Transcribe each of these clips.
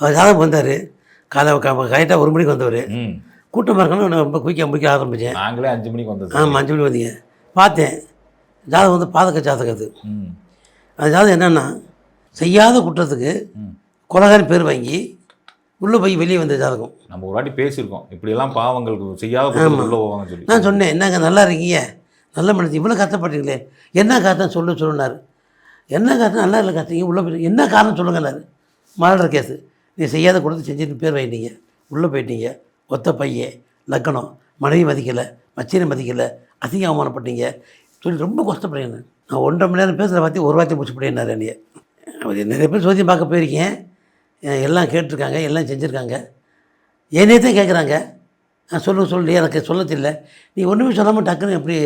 அவர் ஜாதகம் வந்தார். கரெக்டாக 1 மணிக்கு வந்தவர். கூட்டமாக இருக்கணும், நான் ரொம்ப குயிக்காக முடிக்க ஆரம்பித்தேன். நாங்களே 5 மணிக்கு வந்தோம். ஆமாம், 5 மணிக்கு வந்தீங்க. பார்த்தேன் ஜாதகம் வந்து பாதக ஜாதகம் அது. அந்த ஜாதகம் என்னென்னா, செய்யாத குற்றத்துக்கு கொலகாரன் பேர் வாங்கி உள்ளே போய் வெளியே வந்த ஜாதகம். நம்ம ஒரு வாட்டி பேசியிருக்கோம், இப்படியெல்லாம் பாவங்களுக்கு செய்யாத உள்ளே போவாங்கன்னு சொல்லி. நான் சொன்னேன், என்னங்க நல்லா இருக்கீங்க, நல்ல மனுஷன், இவ்வளோ கஷ்டப்பட்டீங்களே, என்ன காரணம் சொல்லுனார். என்ன காரணம், நல்லா இல்லை கஷ்டீங்க, உள்ளே போய் என்ன காரணம் சொல்லுங்கன்னாரு. மர்டர் கேஸு, நீ செய்யாத கொடுத்து செஞ்சுட்டு பேர் வாங்கிட்டீங்க, உள்ளே போயிட்டீங்க, ஒத்த பையன், லக்கணம், மனைவி மதிக்கலை, மச்சினை மதிக்கலை, அதிக அவமானப்பட்டீங்க சொல்லி ரொம்ப கஷ்டப்படுறேன். நான் 1.5 மணி நேரம் பேசுகிற பார்த்து ஒரு வார்த்தை முடிச்சுப்படினார் என்னைய. நிறைய பேர் சோதியம் பார்க்க போயிருக்கேன், எல்லாம் கேட்டிருக்காங்க, எல்லாம் செஞ்சுருக்காங்க. என்னையத்தான் கேட்குறாங்க, நான் சொல்லி எனக்கு சொல்ல தெரியல, நீ ஒன்றுமே சொல்லாமல் டக்குன்னு எப்படி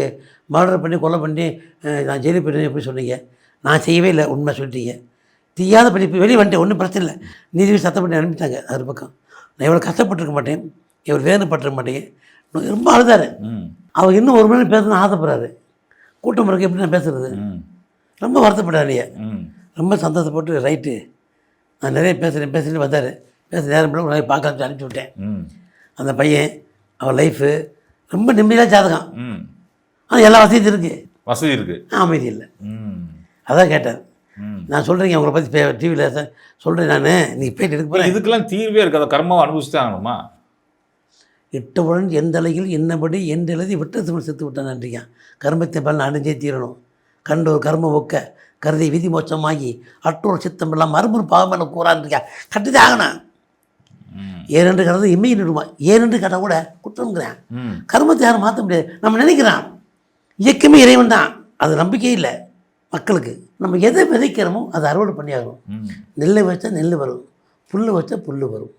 மர்டர் பண்ணி கொலை பண்ணி நான் ஜெயிலு போய்ட்டு எப்படி சொன்னீங்க? நான் செய்யவே இல்லை, உண்மை சொல்லிட்டீங்க. தீயாத பண்ணி இப்போ வெளியே வந்துட்டேன், ஒன்றும் பிரச்சனை இல்லை, நீதிபதி சத்தம் பண்ணி அனுப்பிட்டாங்க. அது பக்கம் நான் எவ்வளோ கஷ்டப்பட்டுருக்க மாட்டேன், எவ்வளோ வேதனைப்பட்டிருக்க மாட்டேன். ரொம்ப அழுதாரு. அவர் இன்னும் 1 மணி நேரம் பேசணும்னு ஆசைப்படுறாரு. கூட்டம் பிறகு எப்படி நான் பேசுகிறது, ரொம்ப வருத்தப்படாதீங்க. ரொம்ப சந்தோஷப்பட்டு ரைட்டு நான் நிறைய பேசுகிறேன் வந்தார். நேரம் பண்ண நிறைய பார்க்க அனுப்பிச்சி விட்டேன். அந்த பையன் அவன் லைஃபு ரொம்ப நிம்மதியாக ஜாதகம். ஆனால் எல்லா வசதியும் இருக்குது, அமைதி இல்லை. அதான் கேட்டார். நான் சொல்கிறேங்க உங்களை பற்றி டிவியில் சொல்கிறேன், நான் நீங்கள் போயிட்டு எடுக்க போகிறேன். இதுக்கெல்லாம் தீர்வே இருக்குது, அதை கர்மாவை அனுபவிச்சுதான் ஆகணுமா? இட்டவுடன் எந்த அலையில் என்னபடி எந்த எழுதி விட்ட சிவன் செத்து விட்டான் நன்றியா. கர்மத்தை பலன் அடைஞ்சே தீரணும். கண்டோர் கர்ம ஒக்க கருதி விதி மோச்சமாகி அற்றோர் சித்தம் எல்லாம் மறுபடியும் பாவம் கூறான்றியா. கட்டுதான் ஆகணும். ஏனென்று கருது இம்மை நிறுமா, ஏனென்று கேட்டால் கூட குற்றம்ங்கிறேன். கர்மத்தை யாரும் மாற்ற முடியாது. நம்ம நினைக்கிறான் இயக்கமே இறைவன் தான், அது நம்பிக்கையே இல்லை மக்களுக்கு. நம்ம எதை விதைக்கிறோமோ அதை அறுவடை பண்ணி ஆகணும். நெல்லை வச்சா நெல் வரும், புல் வச்சா புல் வரும்.